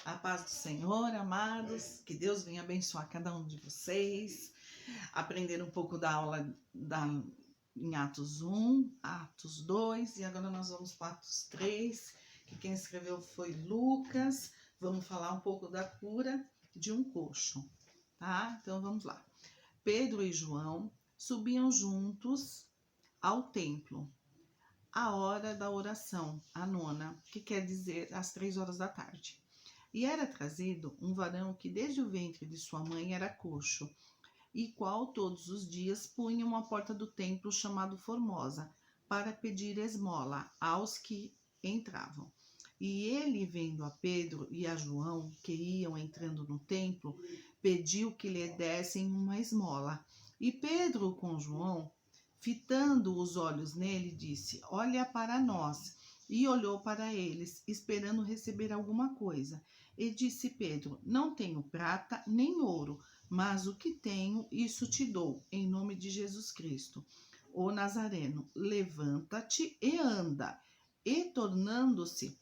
A paz do Senhor, amados, que Deus venha abençoar cada um de vocês, aprender um pouco da aula em Atos 1, Atos 2 e agora nós vamos para Atos 3, que quem escreveu foi Lucas. Vamos falar um pouco da cura de um coxo, tá? Então vamos lá. Pedro e João subiam juntos ao templo, à hora da oração, a nona, que quer dizer às 3 horas da tarde. E era trazido um varão que desde o ventre de sua mãe era coxo, e qual todos os dias punham à porta do templo chamado Formosa, para pedir esmola aos que entravam. E ele, vendo a Pedro e a João, que iam entrando no templo, pediu que lhe dessem uma esmola. E Pedro, com João, fitando os olhos nele, disse: Olha para nós. E olhou para eles, esperando receber alguma coisa. E disse Pedro: Não tenho prata nem ouro, mas o que tenho, isso te dou, em nome de Jesus Cristo, o Nazareno. Levanta-te e anda. E tornando-se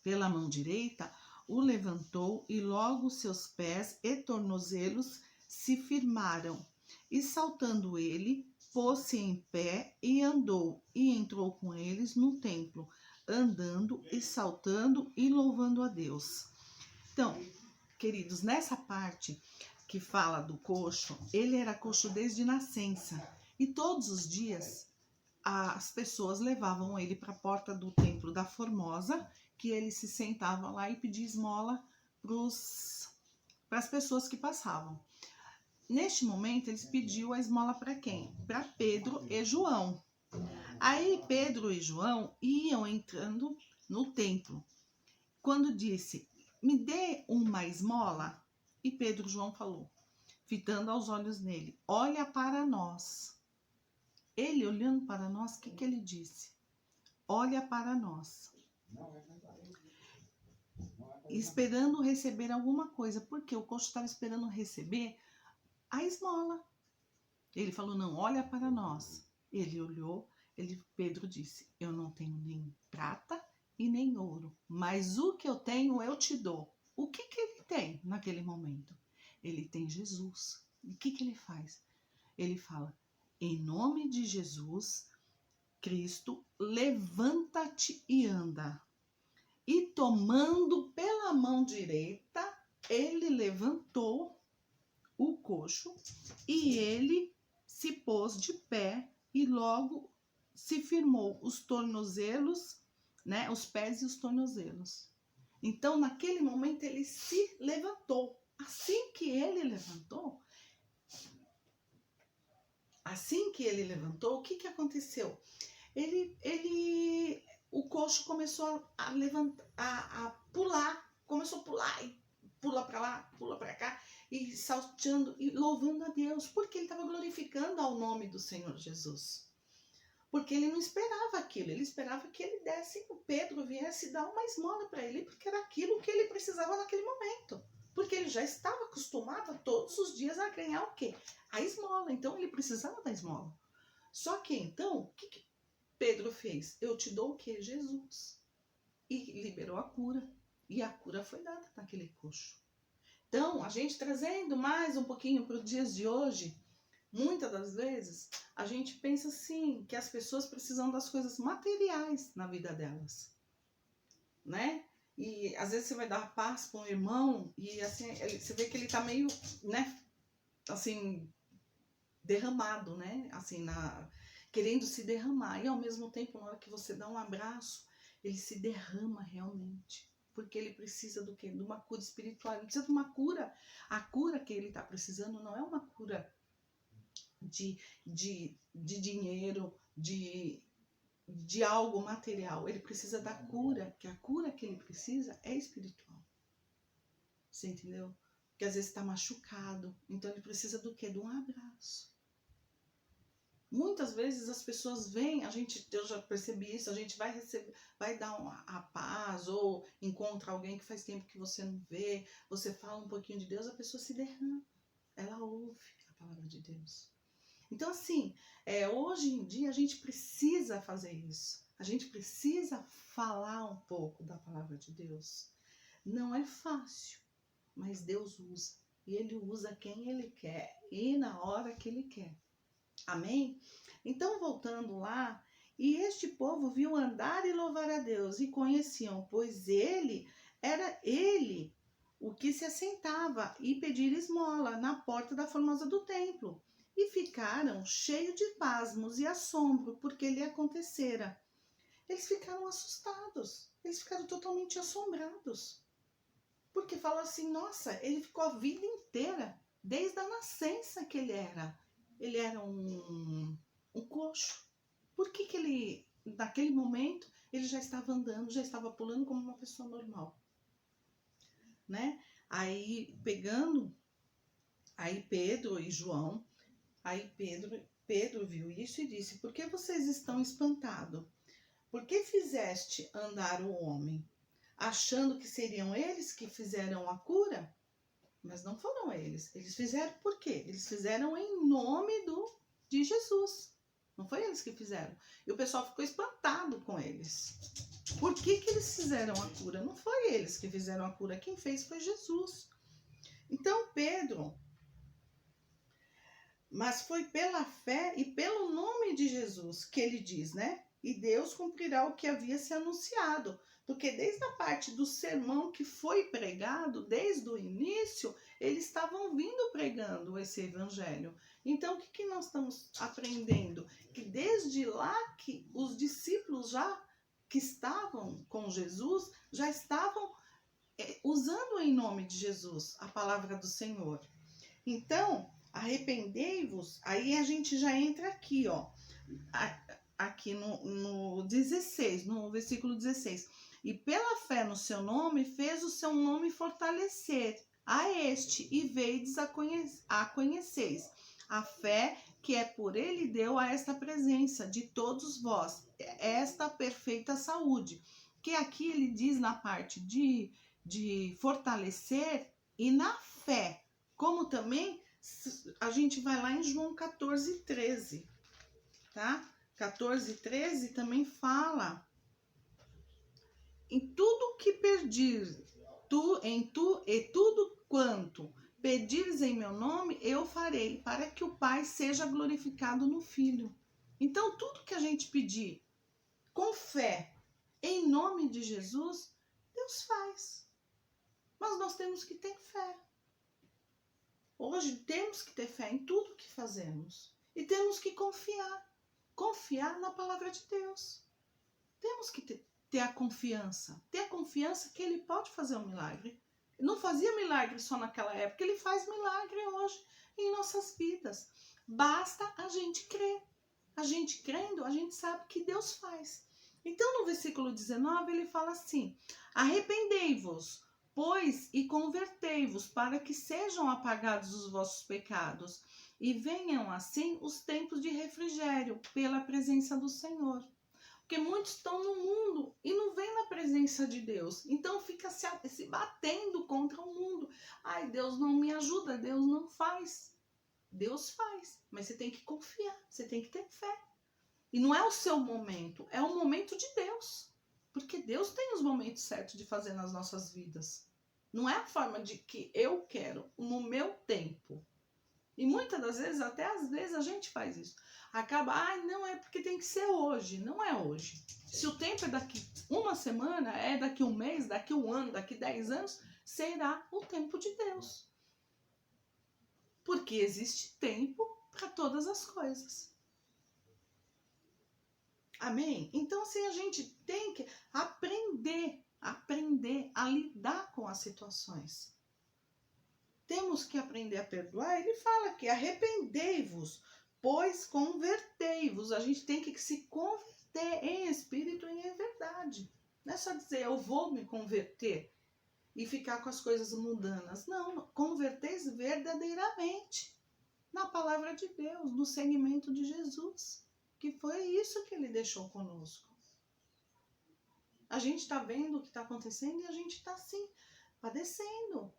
pela mão direita, o levantou, e logo seus pés e tornozelos se firmaram. E saltando ele, pôs-se em pé e andou, e entrou com eles no templo, andando e saltando e louvando a Deus. Então, queridos, nessa parte que fala do coxo, ele era coxo desde nascença, e todos os dias as pessoas levavam ele para a porta do templo da Formosa, que ele se sentava lá e pedia esmola para as pessoas que passavam. Neste momento, ele pediu a esmola para quem? Para Pedro e João. Aí Pedro e João iam entrando no templo. Quando disse: Me dê uma esmola, e Pedro e João falou, fitando aos olhos nele: Olha para nós. Ele olhando para nós, o que ele disse? Olha para nós. Esperando receber alguma coisa, porque o coxo estava esperando receber a esmola. Ele falou: Não, olha para nós. Ele olhou, Pedro disse: Eu não tenho nem prata e nem ouro, mas o que eu tenho eu te dou. O que ele tem naquele momento? Ele tem Jesus. E o que ele faz? Ele fala: Em nome de Jesus Cristo, levanta-te e anda. E tomando pela mão direita, ele levantou o coxo e ele se pôs de pé e logo se firmou os tornozelos, né, os pés e os tornozelos. Então, naquele momento, ele se levantou. Assim que ele levantou, o que aconteceu? O coxo começou a levantar, a pular, começou a pular e pula para lá, pula para cá, e salteando e louvando a Deus, porque ele estava glorificando ao nome do Senhor Jesus. Porque ele não esperava aquilo, ele esperava que ele desse, o Pedro viesse dar uma esmola para ele, porque era aquilo que ele precisava naquele momento. Porque ele já estava acostumado todos os dias a ganhar o quê? A esmola, então ele precisava da esmola. Só que então, o que Pedro fez? Eu te dou o quê? Jesus. E liberou a cura. E a cura foi dada naquele coxo. Então, a gente trazendo mais um pouquinho para os dias de hoje, muitas das vezes, a gente pensa assim, que as pessoas precisam das coisas materiais na vida delas, né? E às vezes você vai dar paz para um irmão e assim, você vê que ele tá meio, né, assim, derramado, né? Assim, querendo se derramar. E ao mesmo tempo, na hora que você dá um abraço, ele se derrama realmente. Porque ele precisa do quê? De uma cura espiritual. Ele precisa de uma cura. A cura que ele está precisando não é uma cura de dinheiro, de algo material. Ele precisa da cura, que a cura que ele precisa é espiritual. Você entendeu? Porque às vezes está machucado. Então ele precisa do quê? De um abraço. Muitas vezes as pessoas vêm, eu já percebi isso, a gente vai dar a paz, ou encontra alguém que faz tempo que você não vê, você fala um pouquinho de Deus, a pessoa se derrama, ela ouve a palavra de Deus. Então assim, hoje em dia a gente precisa fazer isso, a gente precisa falar um pouco da palavra de Deus. Não é fácil, mas Deus usa. E Ele usa quem Ele quer e na hora que Ele quer. Amém? Então, voltando lá, e este povo viu andar e louvar a Deus, e conheciam, pois era ele o que se assentava e pedir esmola na porta da formosa do templo. E ficaram cheios de pasmos e assombro, porque lhe acontecera. Eles ficaram assustados, eles ficaram totalmente assombrados. Porque falam assim, nossa, ele ficou a vida inteira, desde a nascença que ele era. Ele era um coxo. Por que ele, naquele momento, ele já estava andando, já estava pulando como uma pessoa normal? Né? Aí, aí Pedro e João, Pedro viu isso e disse, por que vocês estão espantados? Por que fizeste andar o homem? Achando que seriam eles que fizeram a cura? Mas não foram eles. Eles fizeram por quê? Eles fizeram em nome de Jesus. Não foi eles que fizeram. E o pessoal ficou espantado com eles. Por que eles fizeram a cura? Não foi eles que fizeram a cura. Quem fez foi Jesus. Então Pedro, mas foi pela fé e pelo nome de Jesus que ele diz, né? E Deus cumprirá o que havia se anunciado. Porque desde a parte do sermão que foi pregado, desde o início, eles estavam vindo pregando esse evangelho. Então, o que nós estamos aprendendo? Que desde lá que os discípulos já que estavam com Jesus, já estavam usando em nome de Jesus a palavra do Senhor. Então, arrependei-vos, aí a gente já entra aqui, ó, aqui no 16, no versículo 16. E pela fé no seu nome, fez o seu nome fortalecer a este, e veides a conheceis. A fé que é por ele deu a esta presença de todos vós, esta perfeita saúde. Que aqui ele diz na parte de fortalecer e na fé, como também a gente vai lá em João 14:13, tá? 14:13 também fala: em tudo que pedir, tudo quanto pedires em meu nome, eu farei, para que o Pai seja glorificado no Filho. Então, tudo que a gente pedir com fé, em nome de Jesus, Deus faz. Mas nós temos que ter fé. Hoje temos que ter fé em tudo que fazemos. E temos que confiar na palavra de Deus. Temos que ter a confiança que Ele pode fazer um milagre. Não fazia milagre só naquela época, Ele faz milagre hoje em nossas vidas. Basta a gente crer. A gente crendo, a gente sabe que Deus faz. Então, no versículo 19, ele fala assim: arrependei-vos, pois, e convertei-vos, para que sejam apagados os vossos pecados, e venham assim os tempos de refrigério pela presença do Senhor. Porque muitos estão no mundo e não vêm na presença de Deus. Então fica se batendo contra o mundo. Ai, Deus não me ajuda, Deus não faz. Deus faz, mas você tem que confiar, você tem que ter fé. E não é o seu momento, é o momento de Deus. Porque Deus tem os momentos certos de fazer nas nossas vidas. Não é a forma de que eu quero, no meu tempo. E muitas das vezes, até às vezes, a gente faz isso. Acaba, não é porque tem que ser hoje. Não é hoje. Se o tempo é daqui uma semana, é daqui um mês, daqui um ano, daqui 10 anos, será o tempo de Deus. Porque existe tempo para todas as coisas. Amém? Então, assim, a gente tem que aprender a lidar com as situações. Temos que aprender a perdoar. Ele fala que arrependei-vos, pois convertei-vos. A gente tem que se converter em espírito e em verdade. Não é só dizer eu vou me converter e ficar com as coisas mundanas. Não, converteis verdadeiramente na palavra de Deus, no seguimento de Jesus. Que foi isso que ele deixou conosco. A gente está vendo o que está acontecendo e a gente está assim, padecendo.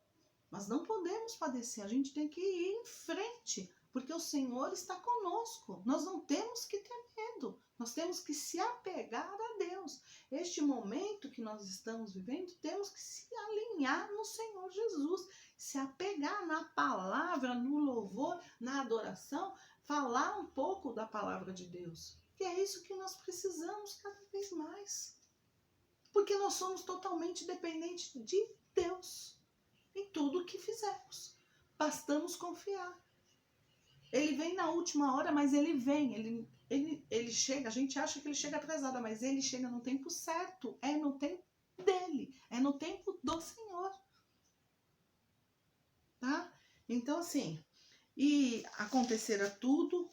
Mas não podemos padecer, a gente tem que ir em frente, porque o Senhor está conosco. Nós não temos que ter medo, nós temos que se apegar a Deus. Este momento que nós estamos vivendo, temos que se alinhar caminhar no Senhor Jesus, se apegar na palavra, no louvor, na adoração, falar um pouco da palavra de Deus. E é isso que nós precisamos cada vez mais. Porque nós somos totalmente dependentes de Deus em tudo o que fizermos. Bastamos confiar. Ele vem na última hora, mas ele vem. Ele chega, a gente acha que ele chega atrasado, mas ele chega no tempo certo. É no tempo dele. É no tempo do Senhor. Tá? Então, assim, e acontecera tudo.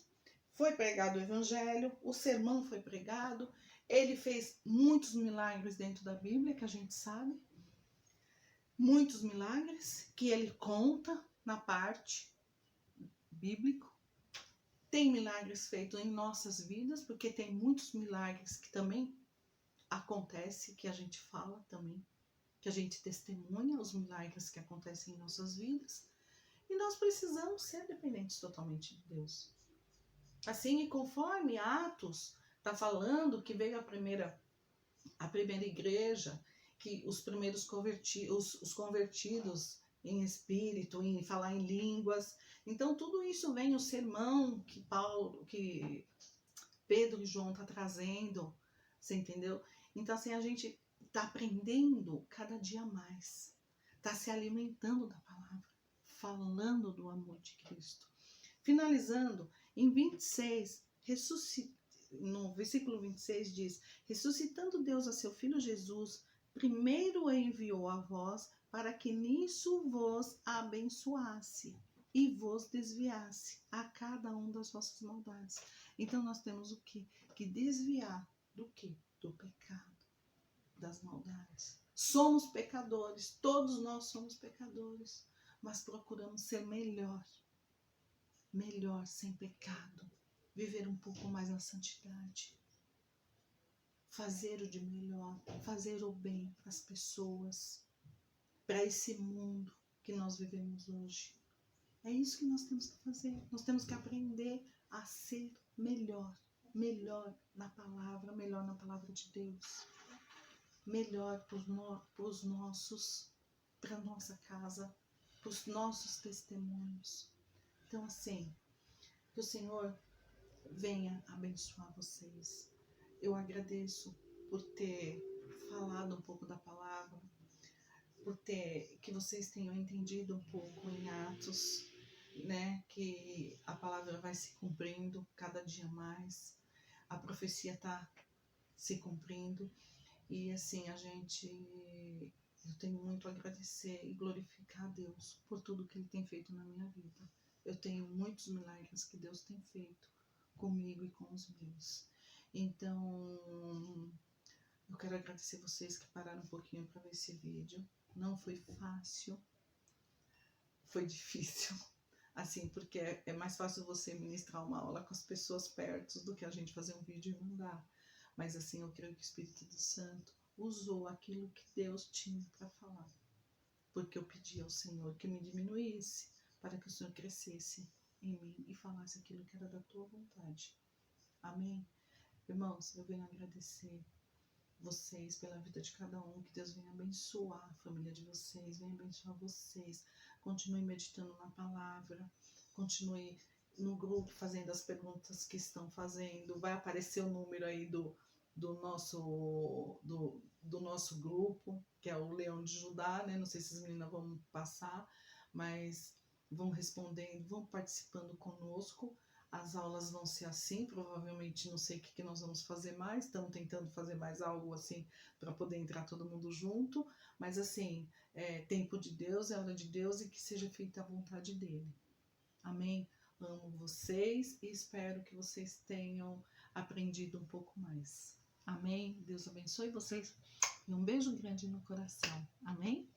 Foi pregado o evangelho, o sermão foi pregado. Ele fez muitos milagres dentro da Bíblia, que a gente sabe. Muitos milagres que ele conta na parte bíblica. Tem milagres feitos em nossas vidas, porque tem muitos milagres que também acontecem, que a gente fala também, que a gente testemunha os milagres que acontecem em nossas vidas. E nós precisamos ser dependentes totalmente de Deus. Assim, e conforme Atos está falando que veio a primeira igreja, que os primeiros os convertidos em espírito, em falar em línguas. Então, tudo isso vem o sermão que Pedro e João tá trazendo, você entendeu? Então, assim, a gente tá aprendendo cada dia mais, tá se alimentando da palavra, falando do amor de Cristo. Finalizando, em 26, no versículo 26 diz: ressuscitando Deus a seu Filho Jesus, primeiro o enviou a vós, para que nisso vos abençoasse e vos desviasse a cada um das vossas maldades. Então nós temos o quê? Que desviar do quê? Do pecado, das maldades. Somos pecadores, todos nós somos pecadores, mas procuramos ser melhor, sem pecado, viver um pouco mais na santidade, fazer o de melhor, fazer o bem para as pessoas, para esse mundo que nós vivemos hoje. É isso que nós temos que fazer. Nós temos que aprender a ser melhor na palavra de Deus, melhor para a nossa casa, para os nossos testemunhos. Então, assim, que o Senhor venha abençoar vocês. Eu agradeço por ter falado um pouco da palavra, que vocês tenham entendido um pouco em Atos, né, que a palavra vai se cumprindo cada dia mais, a profecia está se cumprindo, e assim, eu tenho muito a agradecer e glorificar a Deus por tudo que Ele tem feito na minha vida. Eu tenho muitos milagres que Deus tem feito comigo e com os meus. Então, eu quero agradecer vocês que pararam um pouquinho para ver esse vídeo. Não foi fácil, foi difícil, assim, porque é mais fácil você ministrar uma aula com as pessoas perto do que a gente fazer um vídeo e mandar. Mas assim, eu creio que o Espírito Santo usou aquilo que Deus tinha para falar, porque eu pedi ao Senhor que me diminuísse, para que o Senhor crescesse em mim e falasse aquilo que era da tua vontade. Amém? Irmãos, eu venho agradecer vocês pela vida de cada um, que Deus venha abençoar a família de vocês, venha abençoar vocês. Continue meditando na palavra, continue no grupo fazendo as perguntas que estão fazendo. Vai aparecer o número aí do nosso grupo, que é o Leão de Judá, né? Não sei se as meninas vão passar, mas vão respondendo, vão participando conosco. As aulas vão ser assim, provavelmente não sei o que nós vamos fazer mais, estamos tentando fazer mais algo assim para poder entrar todo mundo junto, mas assim, é tempo de Deus, é hora de Deus, e que seja feita a vontade dele. Amém? Amo vocês e espero que vocês tenham aprendido um pouco mais. Amém? Deus abençoe vocês e um beijo grande no coração. Amém?